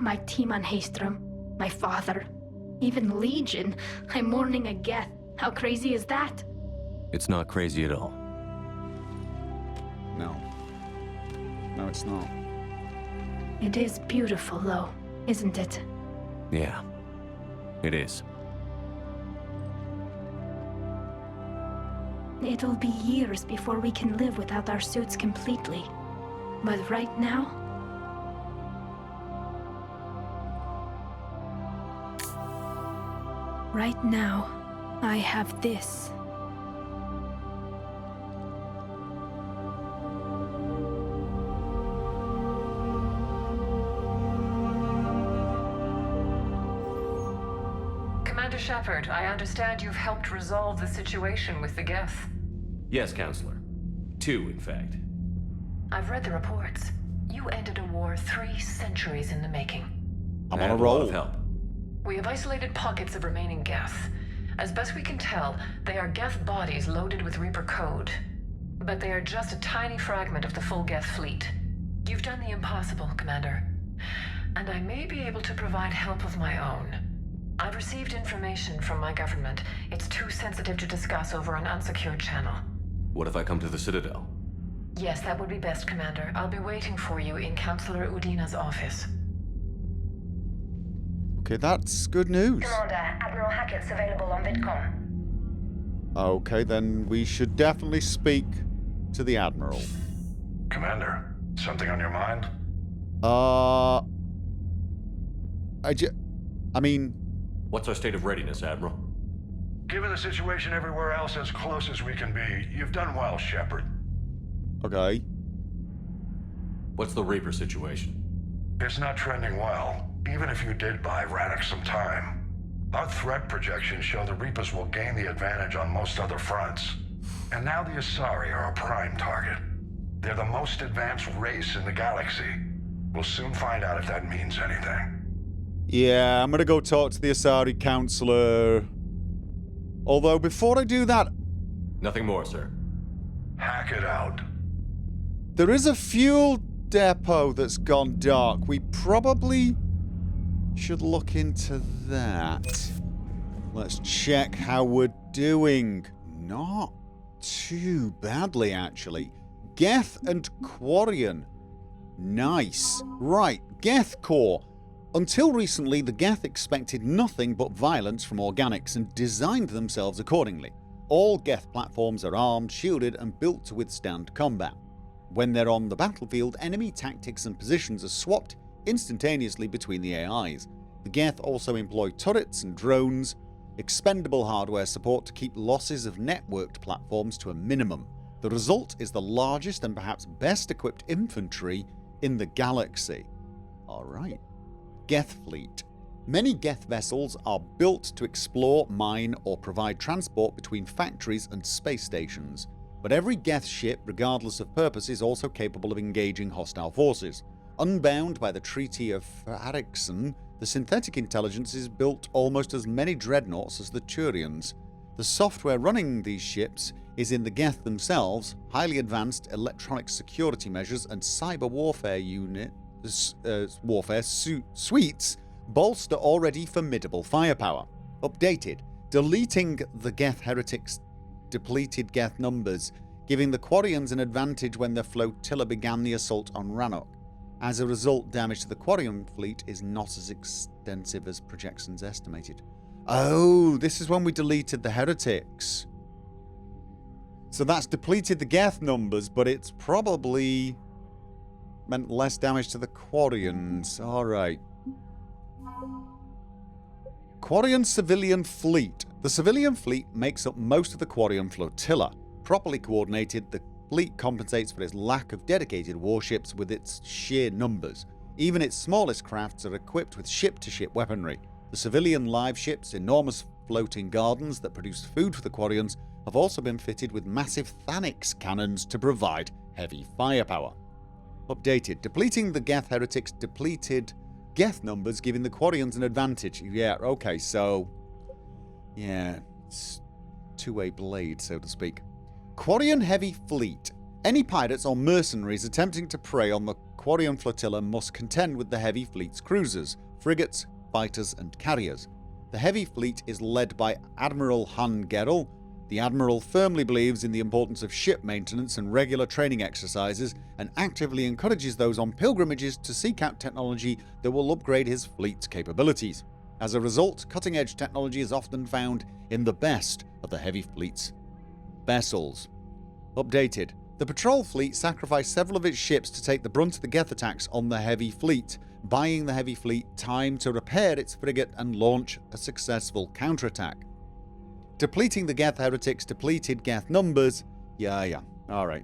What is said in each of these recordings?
My team on Haestrom, my father, even Legion. I'm mourning a Geth. How crazy is that? It's not crazy at all. No. No, it's not. It is beautiful, though, isn't it? Yeah, it is. It'll be years before we can live without our suits completely. But right now... Right now, I have this. Commander Shepard, I understand you've helped resolve the situation with the Geth. Yes, Counselor. 2, in fact. I've read the reports. You ended a war 3 centuries in the making. I'm I on a have roll. lot of help. We have isolated pockets of remaining Geth. As best we can tell, they are Geth bodies loaded with Reaper code. But they are just a tiny fragment of the full Geth fleet. You've done the impossible, Commander. And I may be able to provide help of my own. I've received information from my government. It's too sensitive to discuss over an unsecured channel. What if I come to the Citadel? Yes, that would be best, Commander. I'll be waiting for you in Counselor Udina's office. Okay, that's good news. Commander, Admiral Hackett's available on VidCom. Okay, then we should definitely speak to the Admiral. Commander, something on your mind? I mean... What's our state of readiness, Admiral? Given the situation everywhere else, as close as we can be, you've done well, Shepard. Okay. What's the Reaper situation? It's not trending well, even if you did buy Radix some time. Our threat projections show the Reapers will gain the advantage on most other fronts. And now the Asari are a prime target. They're the most advanced race in the galaxy. We'll soon find out if that means anything. Yeah, I'm gonna go talk to the Asari Counselor. Although, before I do that, Nothing more, sir. Hack it out. there is a fuel depot that's gone dark. We probably should look into that. Let's check how we're doing. Not too badly, actually. Geth and Quarian. Nice. Right, Geth Core. Until recently, the Geth expected nothing but violence from organics and designed themselves accordingly. All Geth platforms are armed, shielded, and built to withstand combat. When they're on the battlefield, enemy tactics and positions are swapped instantaneously between the AIs. The Geth also employ turrets and drones, expendable hardware support to keep losses of networked platforms to a minimum. The result is the largest and perhaps best equipped infantry in the galaxy. Alright. Geth Fleet. Many Geth vessels are built to explore, mine, or provide transport between factories and space stations. But every Geth ship, regardless of purpose, is also capable of engaging hostile forces. Unbound by the Treaty of Farixon, the synthetic intelligence is built almost as many dreadnoughts as the Turians. The software running these ships is in the Geth themselves. Highly advanced electronic security measures and cyber warfare suites bolster already formidable firepower. Updated. Deleting the Geth heretics depleted Geth numbers, giving the Quarians an advantage when their flotilla began the assault on Rannoch. As a result, damage to the Quarian fleet is not as extensive as projections estimated. Oh, this is when we deleted the heretics. So that's depleted the Geth numbers, but it's probably meant less damage to the Quarians. Alright. Quarian Civilian Fleet. The civilian fleet makes up most of the Quarian flotilla. Properly coordinated, the fleet compensates for its lack of dedicated warships with its sheer numbers. Even its smallest crafts are equipped with ship-to-ship weaponry. The civilian live ships, enormous floating gardens that produce food for the Quarians, have also been fitted with massive Thanix cannons to provide heavy firepower. Updated. Depleting the Geth heretics depleted Geth numbers, giving the Quarians an advantage. Yeah, okay, so... yeah, it's two-way blade, so to speak. Quarian Heavy Fleet. Any pirates or mercenaries attempting to prey on the Quarian flotilla must contend with the Heavy Fleet's cruisers, frigates, fighters, and carriers. The Heavy Fleet is led by Admiral Han Gerrel. The Admiral firmly believes in the importance of ship maintenance and regular training exercises, and actively encourages those on pilgrimages to seek out technology that will upgrade his fleet's capabilities. As a result, cutting-edge technology is often found in the best of the Heavy Fleet's vessels. Updated. The patrol fleet sacrificed several of its ships to take the brunt of the Geth attacks on the Heavy Fleet, buying the Heavy Fleet time to repair its frigate and launch a successful counterattack. Depleting the Geth heretics depleted Geth numbers. Yeah. Alright.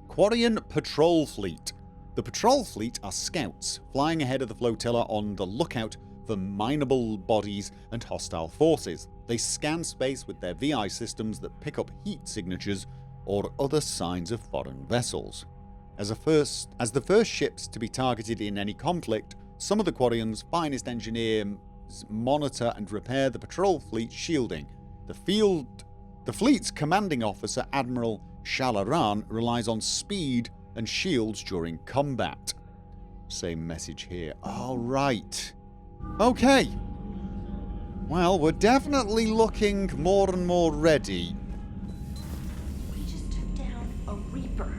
Quarian Patrol Fleet. The patrol fleet are scouts, flying ahead of the flotilla on the lookout for mineable bodies and hostile forces. They scan space with their VI systems that pick up heat signatures or other signs of foreign vessels. As the first ships to be targeted in any conflict, some of the Quarians' finest engineers monitor and repair the patrol fleet shielding. The fleet's commanding officer, Admiral Shalaran, relies on speed and shields during combat. Same message here. All right. Okay. Well, we're definitely looking more and more ready. We just took down a Reaper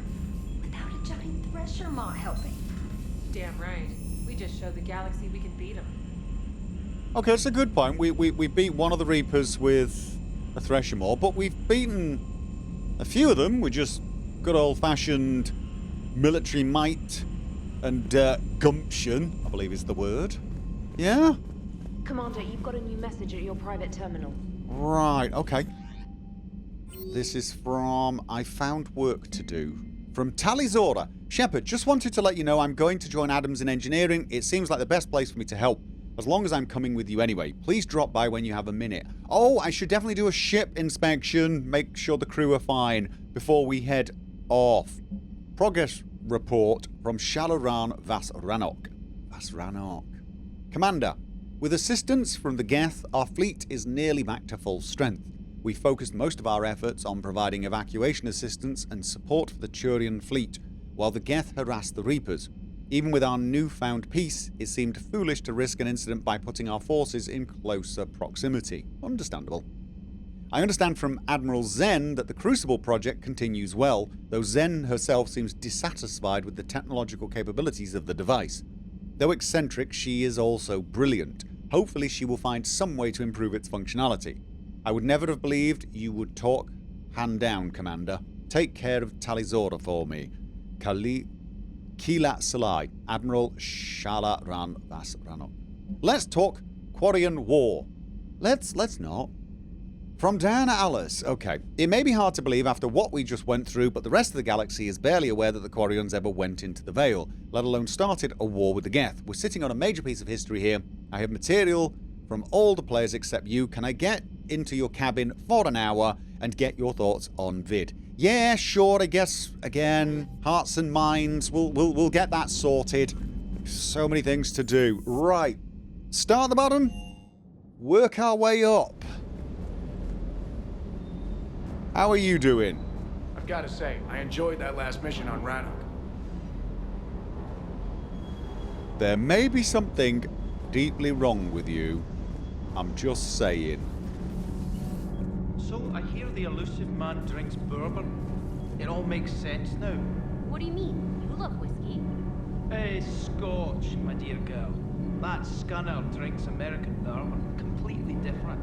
without a giant thresher maw helping. Damn right. We just showed the galaxy we can beat him. Okay, that's a good point. We beat one of the Reapers with a Thresher Maw, but we've beaten a few of them with just good old-fashioned military might and gumption, I believe is the word. Yeah? Commander, you've got a new message at your private terminal. Right, okay. This is from I Found Work to Do. From Talizora. Shepard, just wanted to let you know I'm going to join Adams in engineering. It seems like the best place for me to help. As long as I'm coming with you anyway. Please drop by when you have a minute. Oh, I should definitely do a ship inspection. Make sure the crew are fine before we head off. Progress report from Shalaran Vasranok. Commander, with assistance from the Geth, our fleet is nearly back to full strength. We focused most of our efforts on providing evacuation assistance and support for the Turian fleet, while the Geth harassed the Reapers. Even with our newfound peace, it seemed foolish to risk an incident by putting our forces in closer proximity. Understandable. I understand from Admiral Zen that the Crucible project continues well, though Zen herself seems dissatisfied with the technological capabilities of the device. Though eccentric, she is also brilliant. Hopefully she will find some way to improve its functionality. I would never have believed you would talk hand down, Commander. Take care of Talizora for me. Kilat Salai, Admiral Shalaran Vasranok. Let's talk Quarian War. Let's not. From Diana Alice. Okay. It may be hard to believe after what we just went through, but the rest of the galaxy is barely aware that the Quarians ever went into the Veil, let alone started a war with the Geth. We're sitting on a major piece of history here. I have material from all the players except you. Can I get into your cabin for an hour and get your thoughts on vid? Yeah, sure, I guess, again, hearts and minds, we'll get that sorted. So many things to do. Right. Start at the bottom, work our way up. How are you doing? I've got to say, I enjoyed that last mission on Rannoch. There may be something deeply wrong with you. I'm just saying. So, I hear the elusive man drinks bourbon. It all makes sense now. What do you mean? You love whiskey. Scotch, my dear girl. That Scunner drinks American bourbon. Completely different.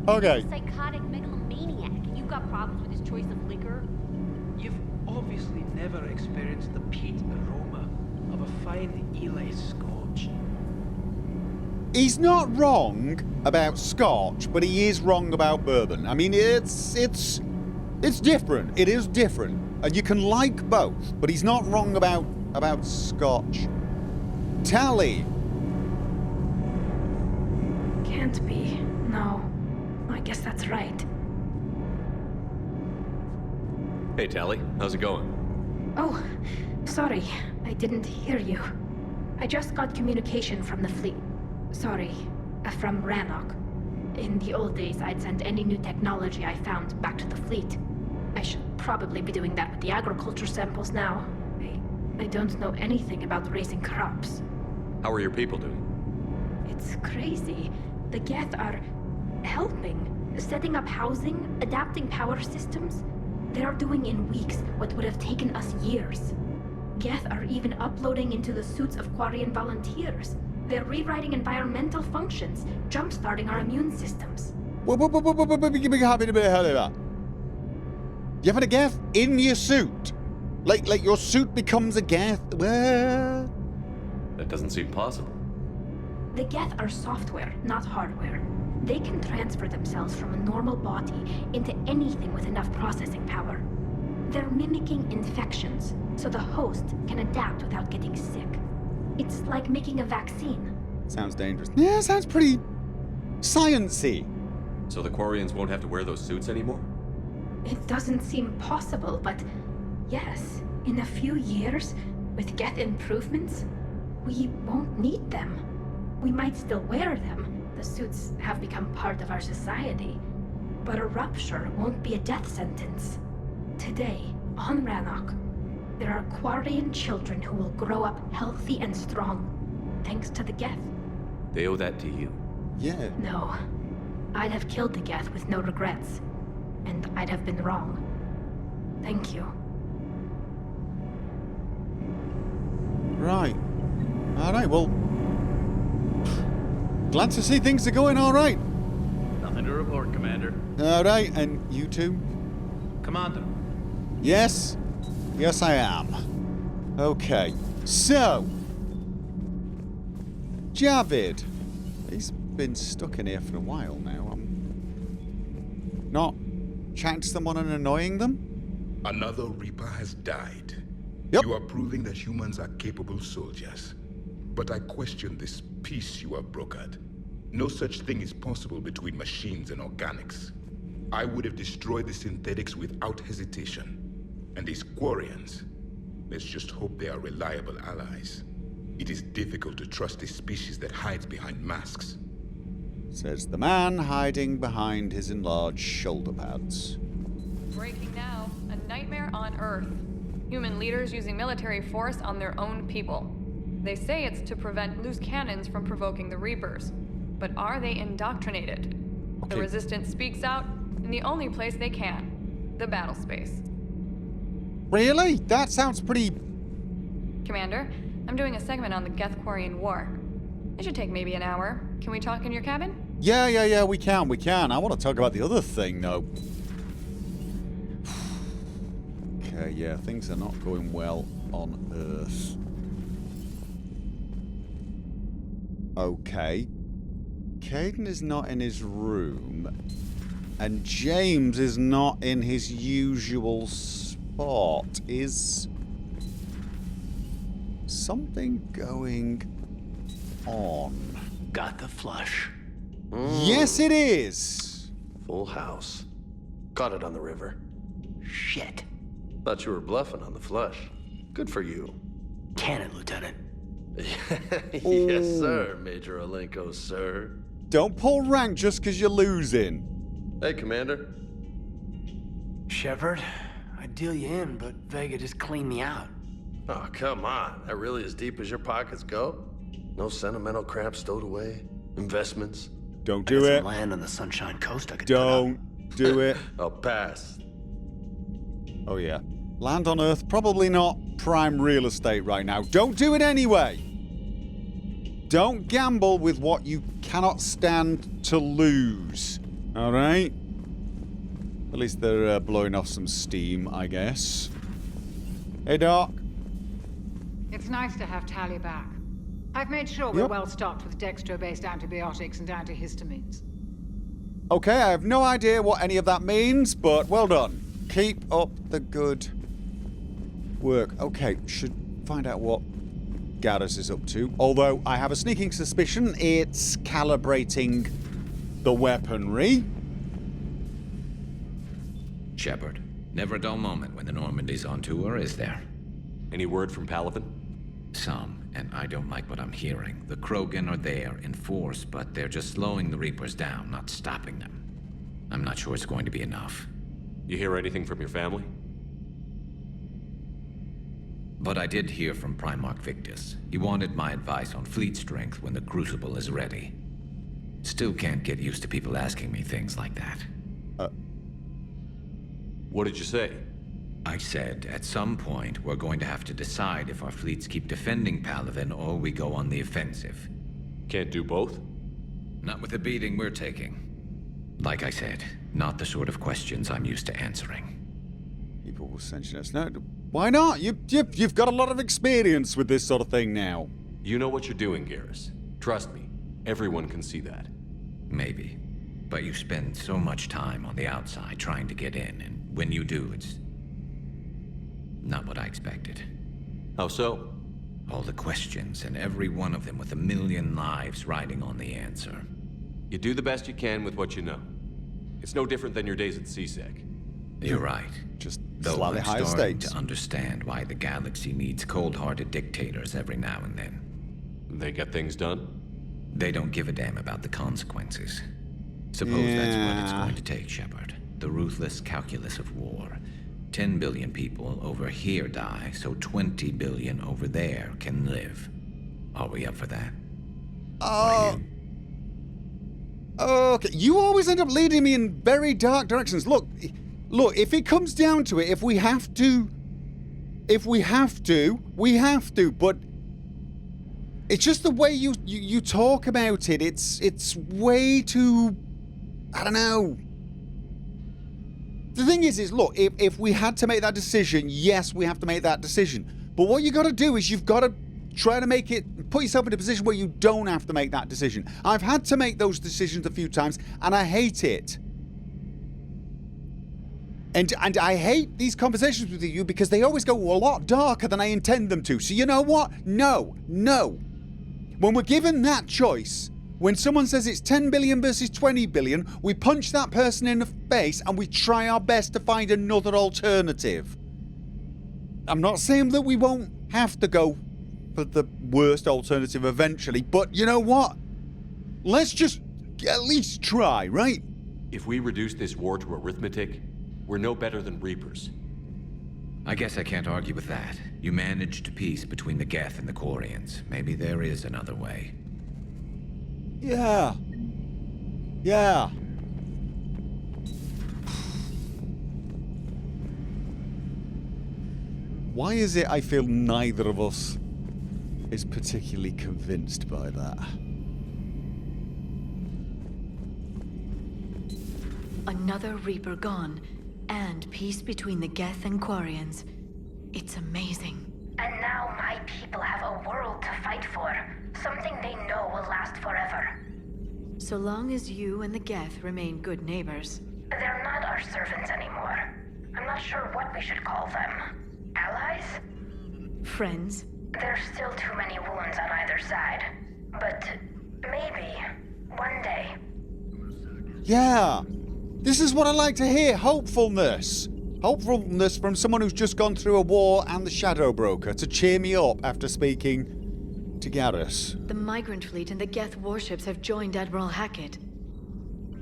Okay. He's a psychotic megalomaniac, and you've got problems with his choice of liquor? You've obviously never experienced the peat aroma of a fine Ely Scotch. He's not wrong about Scotch, but he is wrong about bourbon. I mean, it's different. It is different. And you can like both, but he's not wrong about Scotch. Tally. Can't be. No. I guess that's right. Hey, Tally. How's it going? Oh, sorry. I didn't hear you. I just got communication from the fleet. Sorry, from Rannoch. In the old days, I'd send any new technology I found back to the fleet. I should probably be doing that with the agriculture samples now. I don't know anything about raising crops. How are your people doing? It's crazy. The Geth are helping, setting up housing, adapting power systems. They are doing in weeks what would have taken us years. Geth are even uploading into the suits of Quarian volunteers. They're rewriting environmental functions, jump-starting our immune systems. You having a Geth in your suit? Like your suit becomes a Geth? Well... That doesn't seem possible. The Geth are software, not hardware. They can transfer themselves from a normal body into anything with enough processing power. They're mimicking infections, so the host can adapt without getting sick. It's like making a vaccine. Sounds dangerous. Yeah, sounds pretty science-y. So the Quarians won't have to wear those suits anymore? It doesn't seem possible, but yes, in a few years, with Geth improvements, we won't need them. We might still wear them. The suits have become part of our society. But a rupture won't be a death sentence. Today, on Rannoch, there are Quarian children who will grow up healthy and strong, thanks to the Geth. They owe that to you. Yeah. No. I'd have killed the Geth with no regrets. And I'd have been wrong. Thank you. Right. Alright, well... Glad to see things are going alright. Nothing to report, Commander. Alright, and you too? Commander. Yes. Yes, I am. Okay. So... Javid. He's been stuck in here for a while now. I'm not chatting to someone and annoying them? Another Reaper has died. Yep. You are proving that humans are capable soldiers. But I question this peace you have brokered. No such thing is possible between machines and organics. I would have destroyed the synthetics without hesitation. And these Quarians, let's just hope they are reliable allies. It is difficult to trust a species that hides behind masks. Says the man hiding behind his enlarged shoulder pads. Breaking now. A nightmare on Earth. Human leaders using military force on their own people. They say it's to prevent loose cannons from provoking the Reapers. But are they indoctrinated? Okay. The Resistance speaks out in the only place they can. The battle space. Really? That sounds pretty... Commander, I'm doing a segment on the Geth-Quarian War. It should take maybe an hour. Can we talk in your cabin? Yeah, we can. I want to talk about the other thing, though. Okay, yeah, things are not going well on Earth. Okay. Caden is not in his room. And James is not in his usual spot. Is something going on? Got the flush. Yes, it is. Full house. Caught it on the river. Shit. Thought you were bluffing on the flush. Good for you. Cannon, Lieutenant. Yes, sir, Major Olenko, sir. Don't pull rank just because you're losing. Hey, Commander. Shepard, I'd deal you in, but Vega just cleaned me out. Oh, come on. That really as deep as your pockets go? No sentimental crap stowed away? Investments? Don't do it. Some land on the Sunshine Coast I could Don't do it. I'll pass. Oh, yeah. Land on Earth, probably not prime real estate right now. Don't do it anyway. Don't gamble with what you cannot stand to lose. All right? At least they're blowing off some steam, I guess. Hey, Doc. It's nice to have Tally back. I've made sure we're well stocked with dextro-based antibiotics and antihistamines. Okay, I have no idea what any of that means, but well done. Keep up the good work. Okay, should find out what Garrus is up to. Although I have a sneaking suspicion it's calibrating the weaponry. Shepard, never a dull moment when the Normandy's on tour, is there? Any word from Palaven? Some, and I don't like what I'm hearing. The Krogan are there in force, but they're just slowing the Reapers down, not stopping them. I'm not sure it's going to be enough. You hear anything from your family? But I did hear from Primarch Victus. He wanted my advice on fleet strength when the Crucible is ready. Still can't get used to people asking me things like that. What did you say? I said, at some point, we're going to have to decide if our fleets keep defending Palaven or we go on the offensive. Can't do both? Not with the beating we're taking. Like I said, not the sort of questions I'm used to answering. People will sanction us. No, why not? You've got a lot of experience with this sort of thing now. You know what you're doing, Garrus. Trust me, everyone can see that. Maybe. But you spend so much time on the outside trying to get in, and when you do, it's not what I expected. How so? All the questions, and every one of them with a million lives riding on the answer. You do the best you can with what you know. It's no different than your days at CSEC. You're right. Just Though slightly I'm higher starting stakes. to understand why the galaxy needs cold-hearted dictators every now and then. They get things done? They don't give a damn about the consequences. Suppose that's what it's going to take, Shepard. The ruthless calculus of war. 10 billion people over here die, so 20 billion over there can live. Are we up for that? Okay, you always end up leading me in very dark directions. Look, if it comes down to it, if we have to, we have to, but it's just the way you talk about it. It's way too, I don't know. The thing is look, if we had to make that decision, yes, we have to make that decision. But what you got to do is you've got to try to put yourself in a position where you don't have to make that decision. I've had to make those decisions a few times, and I hate it. And I hate these conversations with you because they always go a lot darker than I intend them to. So you know what? No. When we're given that choice, when someone says it's 10 billion versus 20 billion, we punch that person in the face and we try our best to find another alternative. I'm not saying that we won't have to go for the worst alternative eventually, but you know what? Let's just at least try, right? If we reduce this war to arithmetic, we're no better than Reapers. I guess I can't argue with that. You managed peace between the Geth and the Quarians. Maybe there is another way. Yeah. Why is it I feel neither of us is particularly convinced by that? Another Reaper gone, and peace between the Geth and Quarians. It's amazing. And now my people have a world to fight for. Something they know will last forever. So long as you and the Geth remain good neighbors. They're not our servants anymore. I'm not sure what we should call them. Allies? Friends? There's still too many wounds on either side. But maybe one day. Yeah. This is what I like to hear. Hopefulness. Hopefulness from someone who's just gone through a war and the Shadow Broker to cheer me up after speaking to Garrus. The Migrant Fleet and the Geth warships have joined Admiral Hackett.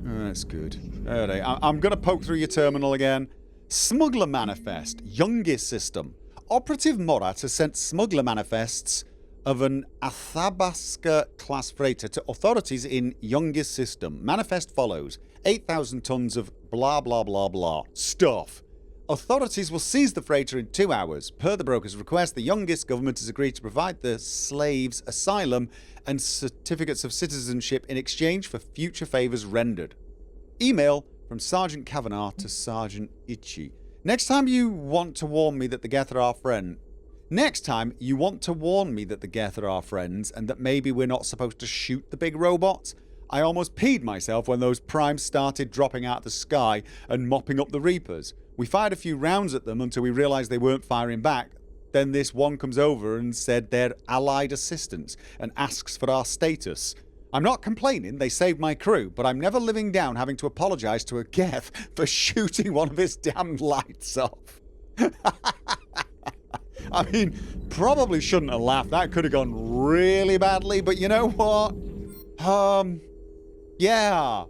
Oh, that's good. Alright, I'm going to poke through your terminal again. Smuggler Manifest. Youngest System. Operative Morat has sent smuggler manifests of an Athabasca-class freighter to authorities in Youngest System. Manifest follows. 8,000 tons of blah blah blah blah stuff. Authorities will seize the freighter in 2 hours. Per the broker's request, the Youngest government has agreed to provide the slaves asylum and certificates of citizenship in exchange for future favours rendered. Email from Sergeant Kavanagh to Sergeant Itchy. Next time you want to warn me that the Geth are our friend. Next time you want to warn me that the Geth are our friends and that maybe we're not supposed to shoot the big robots. I almost peed myself when those primes started dropping out of the sky and mopping up the Reapers. We fired a few rounds at them until we realised they weren't firing back. Then this one comes over and said they're allied assistants and asks for our status. I'm not complaining, they saved my crew, but I'm never living down having to apologise to a Geth for shooting one of his damn lights off. I mean, probably shouldn't have laughed. That could have gone really badly, but you know what? Yeah.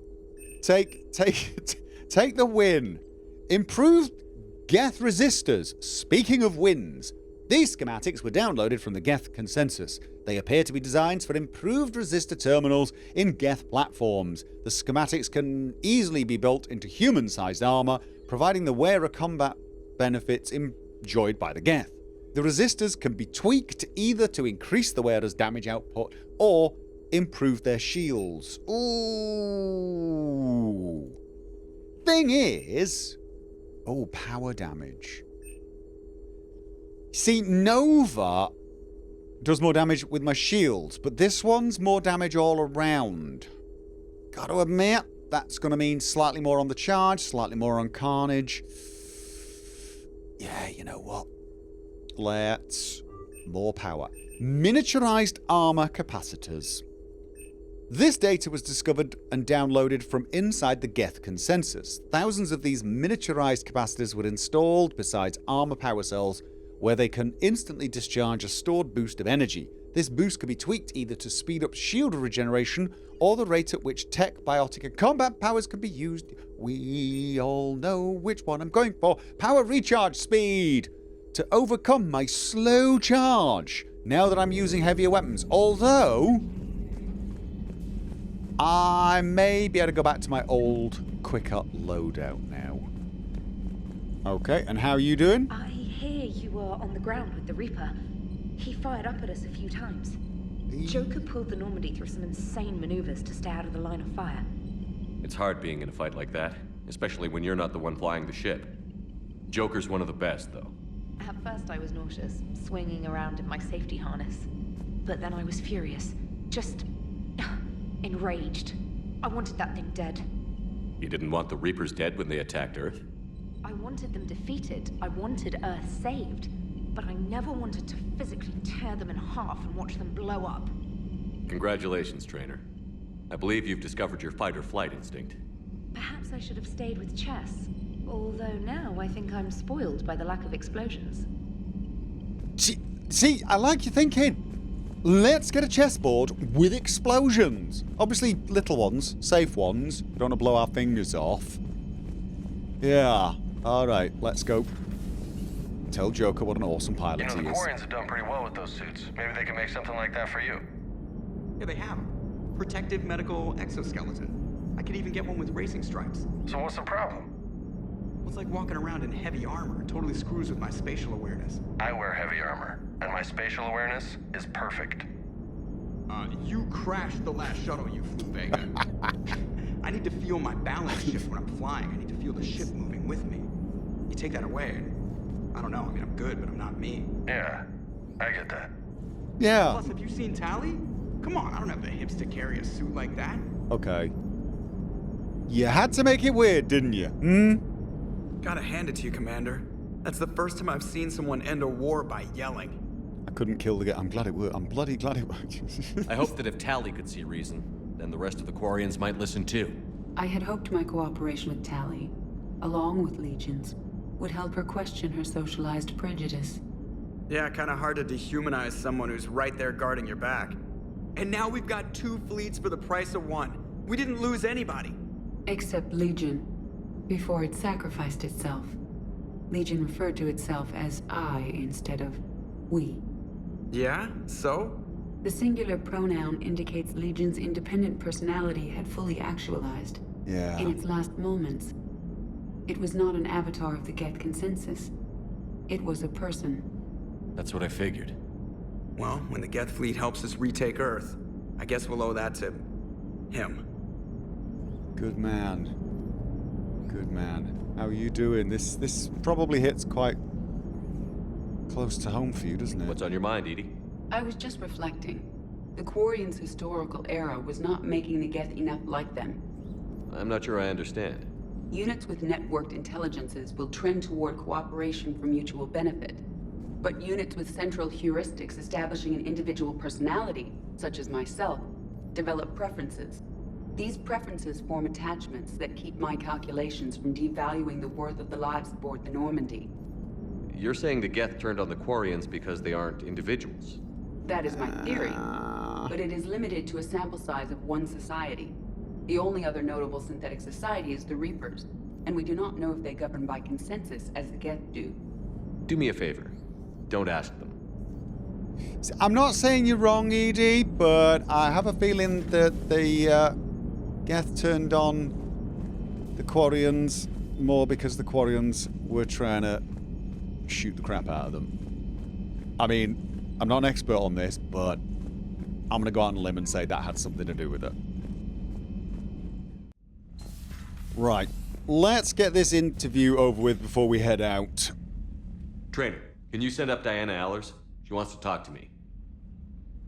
Take the win. Improved Geth resistors. Speaking of wins, These schematics were downloaded from the Geth consensus. They appear to be designs for improved resistor terminals in Geth platforms. The schematics can easily be built into human-sized armor, providing the wearer combat benefits enjoyed by the Geth. The resistors can be tweaked either to increase the wearer's damage output or improve their shields. Ooh. Thing is... Oh, power damage. See, Nova does more damage with my shields, but this one's more damage all around. Gotta admit, that's gonna mean slightly more on the charge, slightly more on carnage. Yeah, you know what? Let's... More power. Miniaturized armor capacitors. This data was discovered and downloaded from inside the Geth consensus. Thousands of these miniaturized capacitors were installed besides armor power cells, where they can instantly discharge a stored boost of energy. This boost can be tweaked either to speed up shield regeneration or the rate at which tech, biotic, and combat powers can be used. We all know which one I'm going for. Power recharge speed! To overcome my slow charge, now that I'm using heavier weapons. Although... I may be able to go back to my old quicker loadout now. Okay, and how are you doing? I hear you were on the ground with the Reaper. He fired up at us a few times. Joker pulled the Normandy through some insane maneuvers to stay out of the line of fire. It's hard being in a fight like that, especially when you're not the one flying the ship. Joker's one of the best, though. At first I was nauseous, swinging around in my safety harness. But then I was furious. Just... enraged. I wanted that thing dead. You didn't want the Reapers dead when they attacked Earth? I wanted them defeated. I wanted Earth saved. But I never wanted to physically tear them in half and watch them blow up. Congratulations, Trainer. I believe you've discovered your fight-or-flight instinct. Perhaps I should have stayed with chess. Although now I think I'm spoiled by the lack of explosions. See, I like your thinking. Let's get a chessboard with explosions. Obviously, little ones, safe ones. Don't want to blow our fingers off. Yeah. Alright, let's go. Tell Joker what an awesome pilot he the is. Quarians have done pretty well with those suits. Maybe they can make something like that for you. Yeah, they have. Protective medical exoskeleton. I could even get one with racing stripes. So what's the problem? Well, it's like walking around in heavy armor. It totally screws with my spatial awareness. I wear heavy armor, and my spatial awareness is perfect. You crashed the last shuttle you flew, Vega. I need to feel my balance shift when I'm flying. I need to feel the ship moving with me. You take that away, and I don't know. I mean, I'm good, but I'm not me. Yeah, I get that. Yeah. Plus, have you seen Tally? Come on, I don't have the hips to carry a suit like that. Okay. You had to make it weird, didn't you? Hmm? Gotta hand it to you, Commander. That's the first time I've seen someone end a war by yelling. I couldn't kill the guy. I'm glad it worked. I'm bloody glad it worked. I hope that if Tally could see reason, then the rest of the Quarians might listen too. I had hoped my cooperation with Tally, along with Legions, would help her question her socialized prejudice. Yeah, kinda hard to dehumanize someone who's right there guarding your back. And now we've got 2 fleets for the price of 1. We didn't lose anybody. Except Legion, before it sacrificed itself. Legion referred to itself as I instead of we. Yeah? So? The singular pronoun indicates Legion's independent personality had fully actualized. Yeah. In its last moments. It was not an avatar of the Geth consensus. It was a person. That's what I figured. Well, when the Geth fleet helps us retake Earth, I guess we'll owe that to him. Good man. Good man. How are you doing? This probably hits quite close to home for you, doesn't it? What's on your mind, Edie? I was just reflecting. The Quarians' historical era was not making the Geth enough like them. I'm not sure I understand. Units with networked intelligences will trend toward cooperation for mutual benefit. But units with central heuristics establishing an individual personality, such as myself, develop preferences. These preferences form attachments that keep my calculations from devaluing the worth of the lives aboard the Normandy. You're saying the Geth turned on the Quarians because they aren't individuals? That is my theory, but it is limited to a sample size of one society. The only other notable synthetic society is the Reapers, and we do not know if they govern by consensus as the Geth do. Do me a favor. Don't ask them. I'm not saying you're wrong, Edie, but I have a feeling that the Geth turned on the Quarians more because the Quarians were trying to shoot the crap out of them. I mean, I'm not an expert on this, but I'm going to go out on a limb and say that had something to do with it. Right. Let's get this interview over with before we head out. Trainer, can you send up Diana Allers? She wants to talk to me.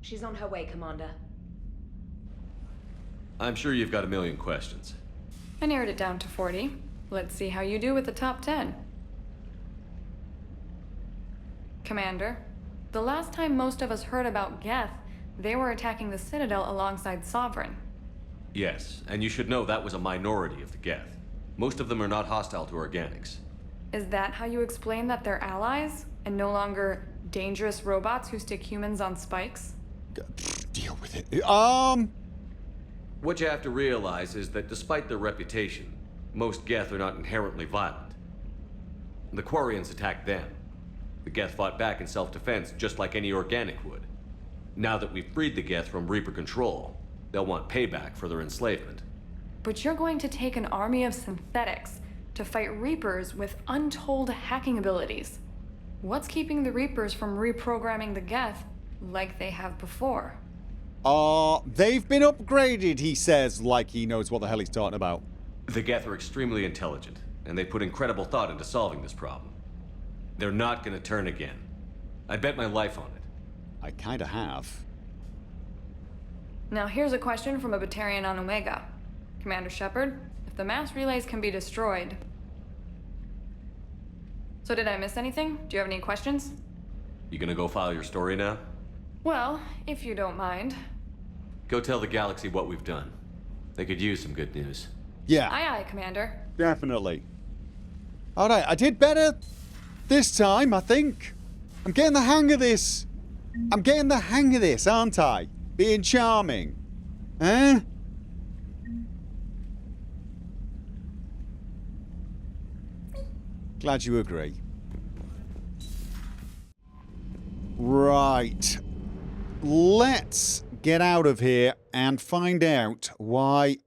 She's on her way, Commander. I'm sure you've got a million questions. I narrowed it down to 40. Let's see how you do with the top 10. Commander, the last time most of us heard about Geth, they were attacking the Citadel alongside Sovereign. Yes, and you should know that was a minority of the Geth. Most of them are not hostile to organics. Is that how you explain that they're allies, and no longer dangerous robots who stick humans on spikes? Deal with it. What you have to realize is that despite their reputation, most Geth are not inherently violent. The Quarians attacked them. The Geth fought back in self-defense just like any organic would. Now that we've freed the Geth from Reaper control, they'll want payback for their enslavement. But you're going to take an army of synthetics to fight Reapers with untold hacking abilities. What's keeping the Reapers from reprogramming the Geth like they have before? They've been upgraded, he says, like he knows what the hell he's talking about. The Geth are extremely intelligent, and they put incredible thought into solving this problem. They're not gonna turn again. I bet my life on it. I kinda have. Now here's a question from a Batarian on Omega. Commander Shepard, if the mass relays can be destroyed... So did I miss anything? Do you have any questions? You gonna go file your story now? Well, if you don't mind. Go tell the galaxy what we've done. They could use some good news. Yeah. Aye, aye, Commander. Definitely. Alright, I did better this time, I think. I'm getting the hang of this. I'm getting the hang of this, aren't I? Being charming. Eh? Glad you agree. Right. Let's get out of here and find out why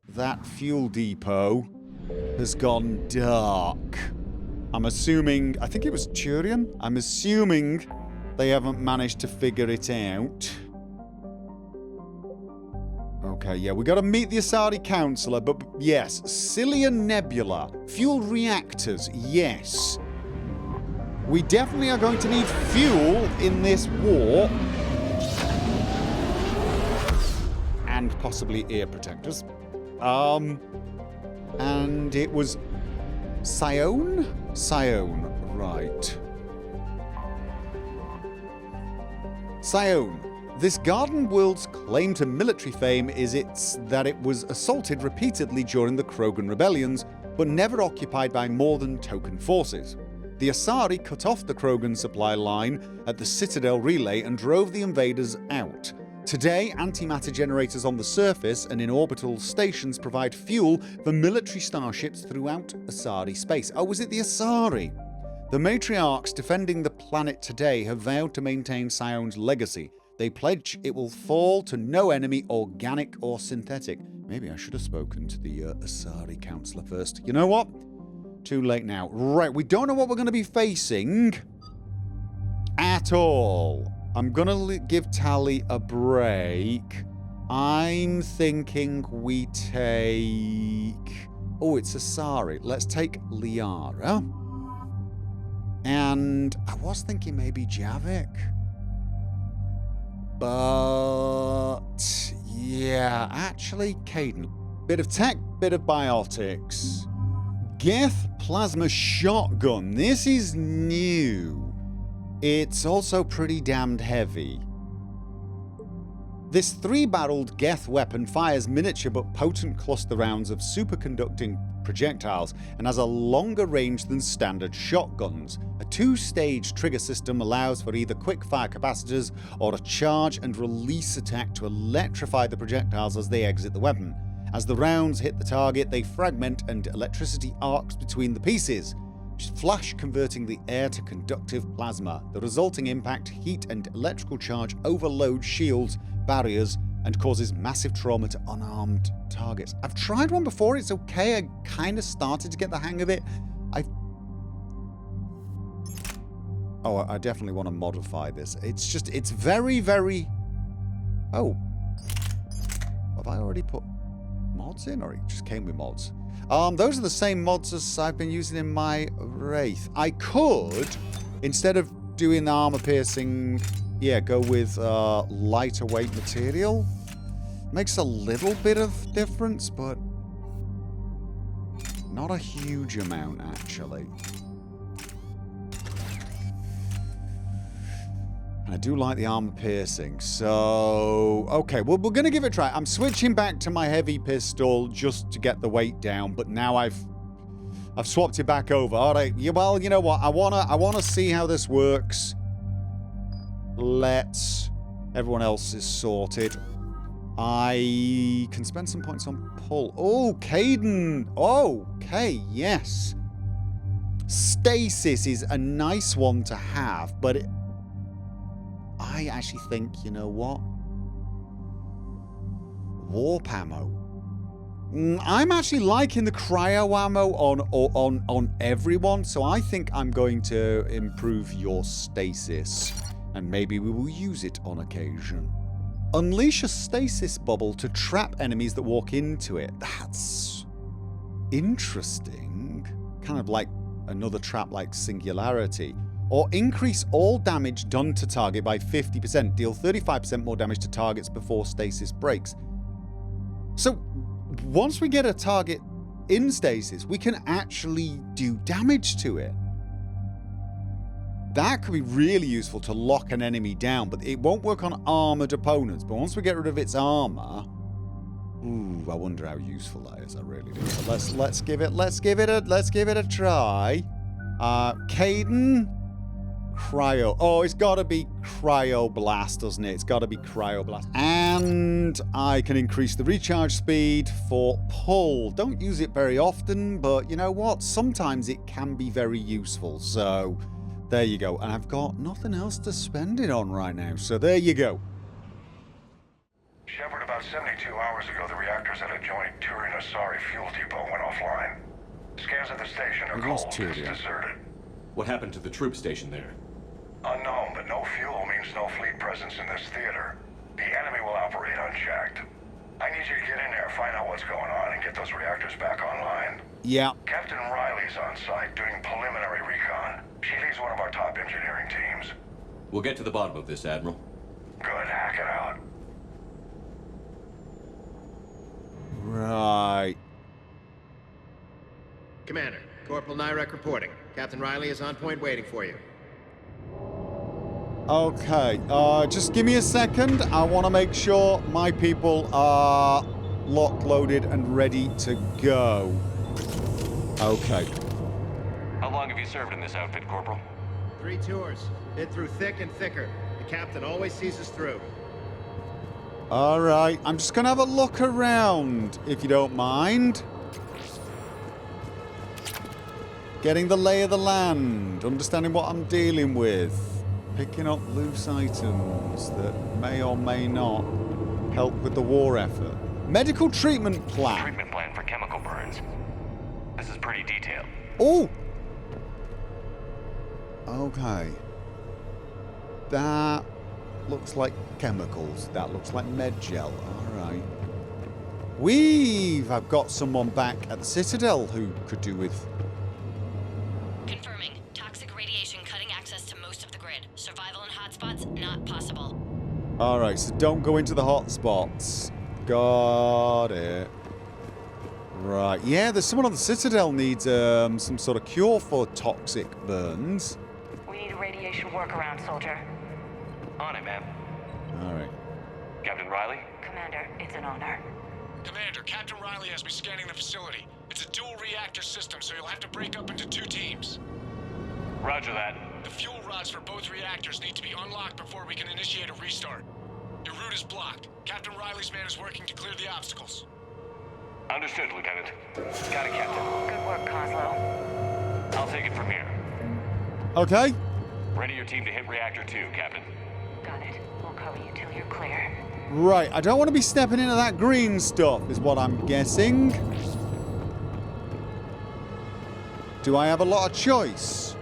that fuel depot has gone dark. I'm assuming... I think it was Turian. I'm assuming they haven't managed to figure it out. Okay, yeah, we got to meet the Asari Councillor, but yes, Cilia Nebula, fuel reactors, yes. We definitely are going to need fuel in this war. And possibly ear protectors. And it was Sione? Sione, right. Sione. This garden world's claim to military fame is that it was assaulted repeatedly during the Krogan rebellions, but never occupied by more than token forces. The Asari cut off the Krogan supply line at the Citadel Relay and drove the invaders out. Today, antimatter generators on the surface and in orbital stations provide fuel for military starships throughout Asari space. Oh, was it the Asari? The matriarchs defending the planet today have vowed to maintain Sione's legacy. They pledge it will fall to no enemy, organic or synthetic. Maybe I should have spoken to the Asari Councillor first. You know what? Too late now. Right, we don't know what we're going to be facing at all. I'm going to give Tali a break. I'm thinking we take... Oh, it's Asari. Let's take Liara. And I was thinking maybe Javik. But... yeah, actually, Caden. Bit of tech, bit of biotics. Geth Plasma Shotgun. This is new. It's also pretty damned heavy. This 3-barreled Geth weapon fires miniature but potent cluster rounds of superconducting projectiles and has a longer range than standard shotguns. A 2-stage trigger system allows for either quick-fire capacitors or a charge and release attack to electrify the projectiles as they exit the weapon. As the rounds hit the target, they fragment and electricity arcs between the pieces. flash converting the air to conductive plasma. The resulting impact, heat, and electrical charge overload shields, barriers, and causes massive trauma to unarmed targets. I've tried one before, it's okay. I kind of started to get the hang of it. I definitely want to modify this. It's very, very... Oh. Have I already put mods in, or it just came with mods? Those are the same mods as I've been using in my Wraith. I could, instead of doing the armor piercing, yeah, go with lighter weight material. Makes a little bit of difference, but not a huge amount, actually. I do like the armor piercing, so... Okay, well, we're going to give it a try. I'm switching back to my heavy pistol just to get the weight down, but now I've swapped it back over. All right, yeah, well, you know what? I wanna see how this works. Everyone else is sorted. I can spend some points on pull. Oh, Caden. Okay, yes. Stasis is a nice one to have, but I actually think, you know what? Warp ammo. I'm actually liking the cryo ammo on everyone, so I think I'm going to improve your stasis, and maybe we will use it on occasion. Unleash a stasis bubble to trap enemies that walk into it. That's interesting. Kind of like another trap like Singularity. Or increase all damage done to target by 50%. Deal 35% more damage to targets before stasis breaks. So, once we get a target in stasis, we can actually do damage to it. That could be really useful to lock an enemy down, but it won't work on armored opponents. But once we get rid of its armor, ooh, I wonder how useful that is. I really do. So let's give it a try. Caden, cryo. Oh, it's got to be cryo blast, doesn't it? It's got to be cryo blast. And I can increase the recharge speed for pull. Don't use it very often, but you know what? Sometimes it can be very useful. So there you go. And I've got nothing else to spend it on right now. So there you go. Shepard, about 72 hours ago, the reactors at a joint Turin-Asari fuel depot went offline. Scans of the station are cold. It's deserted. What happened to the troop station there? Unknown, but no fuel means no fleet presence in this theater. The enemy will operate unchecked. I need you to get in there, find out what's going on, and get those reactors back online. Yeah. Captain Riley's on site doing preliminary recon. She leads one of our top engineering teams. We'll get to the bottom of this, Admiral. Good, hack it out. Right. Commander, Corporal Nyrek reporting. Captain Riley is on point waiting for you. Okay, just give me a second. I want to make sure my people are locked, loaded, and ready to go. Okay. How long have you served in this outfit, Corporal? 3 tours. Been through thick and thicker. The captain always sees us through. All right, I'm just going to have a look around, if you don't mind. Getting the lay of the land, understanding what I'm dealing with. Picking up loose items that may or may not help with the war effort. Medical treatment plan. Treatment plan for chemical burns. This is pretty detailed. Oh! Okay. That looks like chemicals. That looks like med gel. Alright. I've got someone back at the Citadel who could do with... Confirming. Toxic radiation cutting access to most of the grid. Survival in hotspots, not possible. Alright, so don't go into the hotspots. Got it. Right. Yeah, there's someone on the Citadel needs some sort of cure for toxic burns. We need a radiation workaround, soldier. On it, ma'am. Alright. Captain Riley? Commander, it's an honor. Commander, Captain Riley has me scanning the facility. It's a dual reactor system, so you'll have to break up into 2 teams. Roger that. The fuel rods for both reactors need to be unlocked before we can initiate a restart. Your route is blocked. Captain Riley's man is working to clear the obstacles. Understood, Lieutenant. Got it, Captain. Good work, Coslow. I'll I'll take it from here. Okay. Ready your team to hit Reactor 2, Captain. Got it. We'll cover you till you're clear. Right, I don't want to be stepping into that green stuff, is what I'm guessing. Do I have a lot of choice?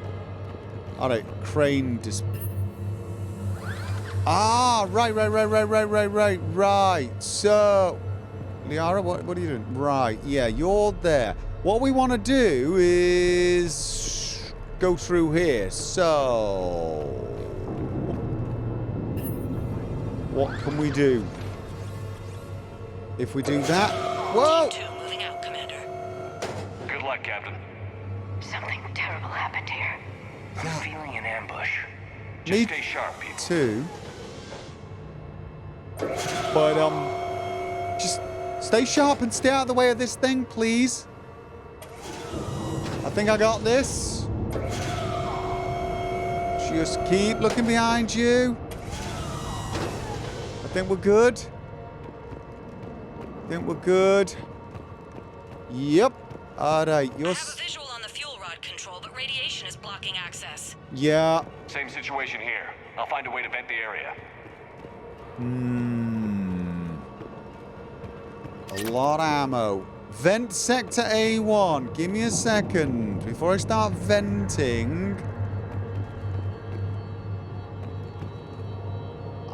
Alright, crane Ah, right. So, Liara, what are you doing? Right, yeah, you're there. What we want to do is go through here. So, what can we do? If we do that, whoa! Moving out, Commander. Good luck, Captain. Something terrible happened here. I'm feeling an ambush. Me Just stay sharp, people. too. But, just stay sharp and stay out of the way of this thing, please. I think I got this. Just keep looking behind you. I think we're good. Yep. Alright, you're... I have a visual on the fuel rod control, but radiation is blocking access. Yeah. Same situation here. I'll find a way to vent the area. A lot of ammo. Vent sector A1. Give me a second. Before I start venting.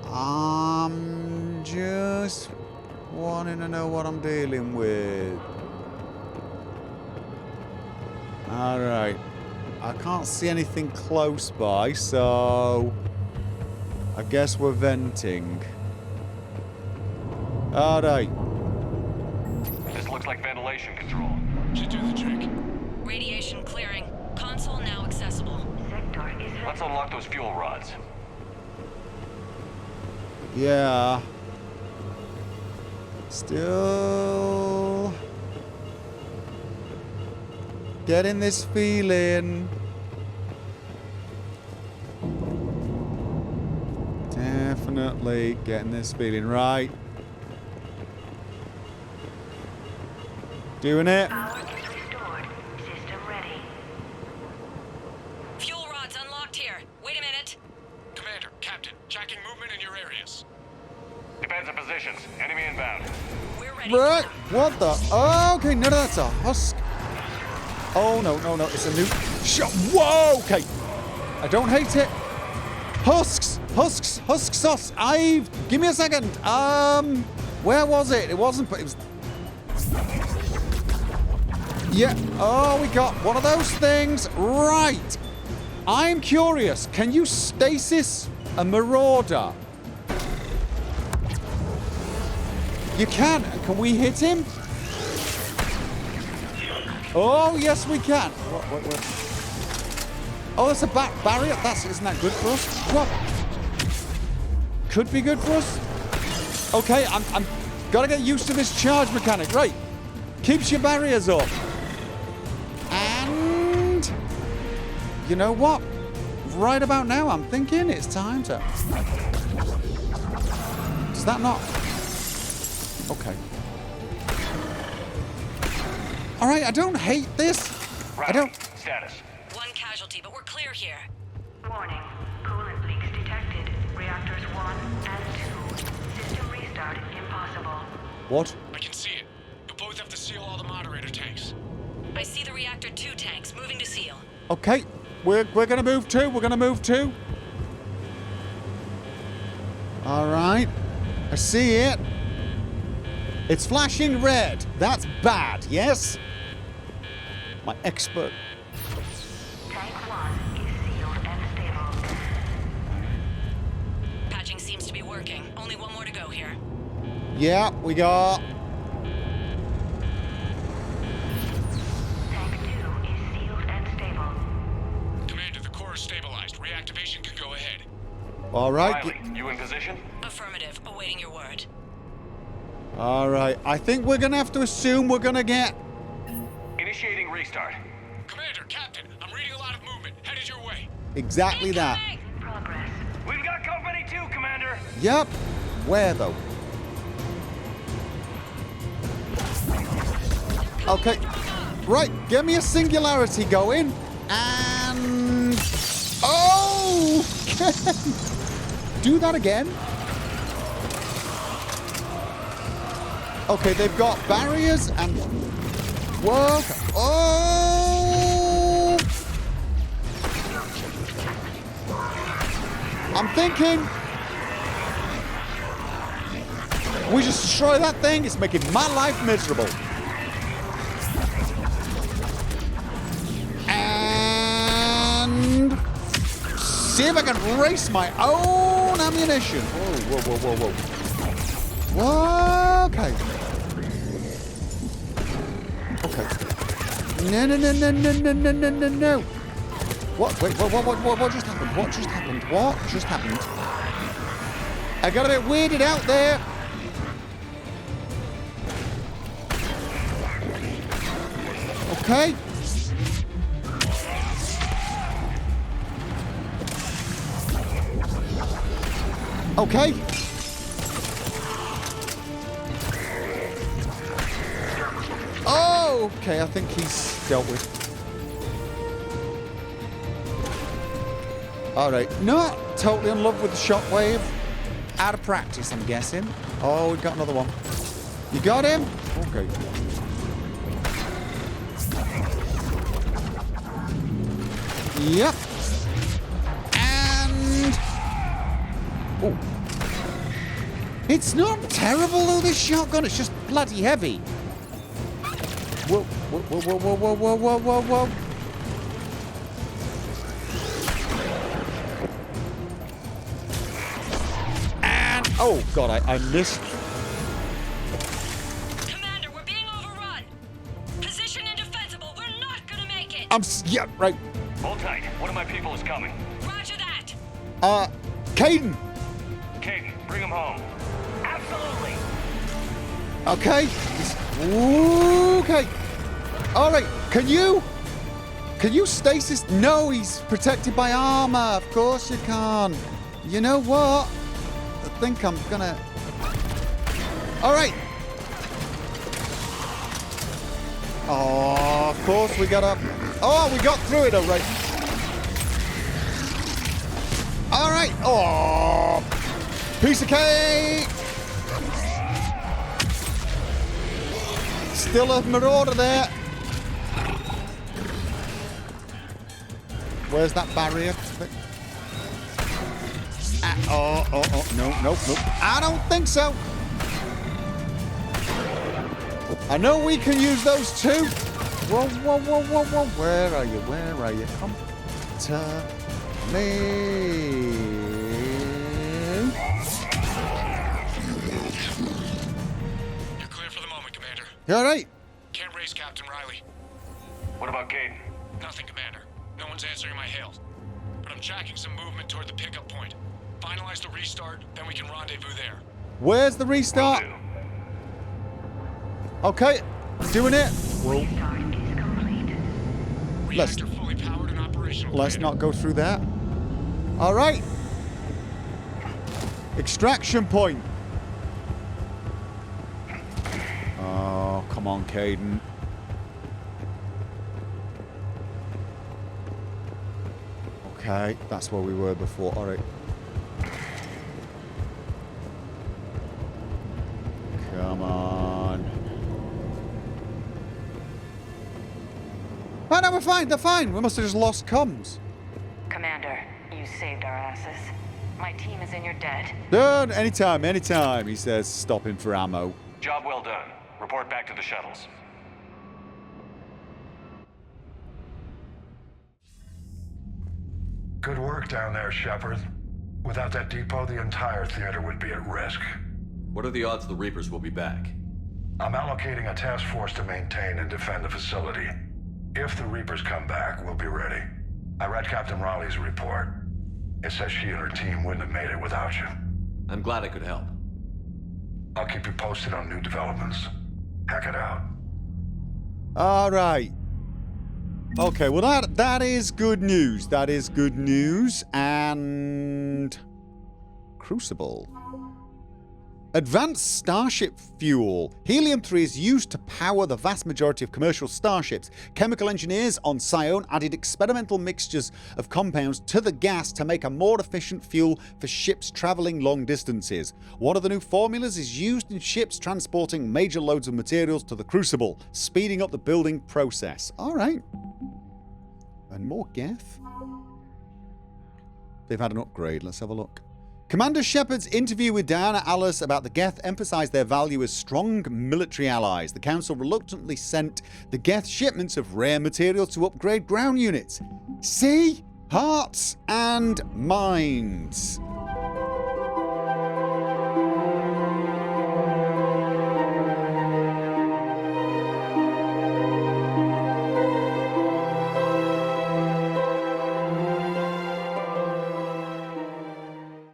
I'm just wanting to know what I'm dealing with. Alright. I can't see anything close by, so I guess we're venting. Alright. This looks like ventilation control. Should do the trick. Radiation clearing. Console now accessible. Let's unlock those fuel rods. Yeah. Still getting this feeling. Definitely getting this feeling. Right. Doing it. Power is restored. System ready. Fuel rods unlocked here. Wait a minute. Commander, Captain, tracking movement in your areas. Defensive positions. Enemy inbound. We're ready. Right. What the? Oh, okay, no, that's a husk. Oh, no. It's a new shot. Whoa, okay. I don't hate it. Husks. Give me a second. Where was it? It wasn't, but it was... Yeah. Oh, we got one of those things. Right. I'm curious. Can you stasis a marauder? You can. Can we hit him? Oh, yes, we can. What? Oh, that's a barrier. Isn't that good for us? What? Could be good for us. Okay, I'm gotta get used to this charge mechanic. Right. Keeps your barriers up. And you know what? Right about now, I'm thinking it's time to... Does that not... Okay. All right, I don't hate this. Right. I don't... Status. One casualty, but we're clear here. Warning. Coolant leaks detected. Reactors 1 and 2. System restart impossible. What? I can see it. You'll both have to seal all the moderator tanks. I see the Reactor 2 tanks moving to seal. Okay, we're gonna move too. All right, I see it. It's flashing red. That's bad. Yes. My expert. Tank 1 is sealed and stable. Patching seems to be working. Only one more to go here. Yeah, we got. Tank 2 is sealed and stable. Commander, the core is stabilized. Reactivation can go ahead. All right. Riley, you in position? Affirmative. Awaiting your word. All right. I think we're gonna have to assume we're gonna get. Initiating restart. Commander, Captain, I'm reading a lot of movement. Headed your way. Exactly that. Progress. We've got company too, Commander. Yep. Where though? Okay. Right. Get me a singularity going. And... Oh! Do that again. Okay, they've got barriers and... Work. Oh! I'm thinking... We just destroy that thing. It's making my life miserable. And... See if I can race my own ammunition. Whoa, whoa, whoa, whoa, whoa. Okay. Okay. No, no, no, no, no, no, no, no, no, no. What? Wait, what just happened? What just happened? What just happened? I got a bit weirded out there. Okay. Okay. Oh, okay, I think he's dealt with. Alright, not totally in love with the shockwave. Out of practice, I'm guessing. Oh, we've got another one. You got him? Okay. Yep. And... Oh. It's not terrible, though, this shotgun. It's just bloody heavy. Whoa, whoa, whoa, whoa, whoa, whoa, whoa, whoa, whoa. And... Oh, God, I missed. Commander, we're being overrun. Position indefensible. We're not gonna make it. Yeah, right. Hold tight. One of my people is coming. Roger that. Caden. Caden, bring him home. Absolutely. Okay. Okay. All right. Can you stasis? No, he's protected by armor. Of course you can. You know what? I think I'm gonna... All right. Oh, of course we got up. Oh, we got through it all right. All right. Oh, piece of cake. Still a marauder there. Where's that barrier? Oh, no, nope. I don't think so. I know we can use those too. Whoa. Where are you? Come to me. You're clear for the moment, Commander. You all right? Can't raise Captain Riley. What about Caden? Nothing, Commander. No one's answering my hails. But I'm tracking some movement toward the pickup point. Finalize the restart, then we can rendezvous there. Where's the restart? Okay, doing it. Whoa. Reactor fully powered and operational. Let's not go through that. All right. Extraction point. Oh, come on, Caden. Okay, that's where we were before. All right. Come on. Oh, no, we're fine. They're fine. We must have just lost comms. Commander, you saved our asses. My team is in your debt. Done. Anytime, he says, stopping for ammo. Job well done. Report back to the shuttles. Good work down there, Shepard. Without that depot, the entire theater would be at risk. What are the odds the Reapers will be back? I'm allocating a task force to maintain and defend the facility. If the Reapers come back, we'll be ready. I read Captain Raleigh's report. It says she and her team wouldn't have made it without you. I'm glad I could help. I'll keep you posted on new developments. Hack it out. All right. Okay, well that is good news. That is good news. And Crucible. Advanced starship fuel. Helium-3 is used to power the vast majority of commercial starships. Chemical engineers on Psion added experimental mixtures of compounds to the gas to make a more efficient fuel for ships traveling long distances. One of the new formulas is used in ships transporting major loads of materials to the Crucible, speeding up the building process. Alright. And more Geth. They've had an upgrade. Let's have a look. Commander Shepard's interview with Diana Alice about the Geth emphasized their value as strong military allies. The Council reluctantly sent the Geth shipments of rare materials to upgrade ground units. See? Hearts and minds.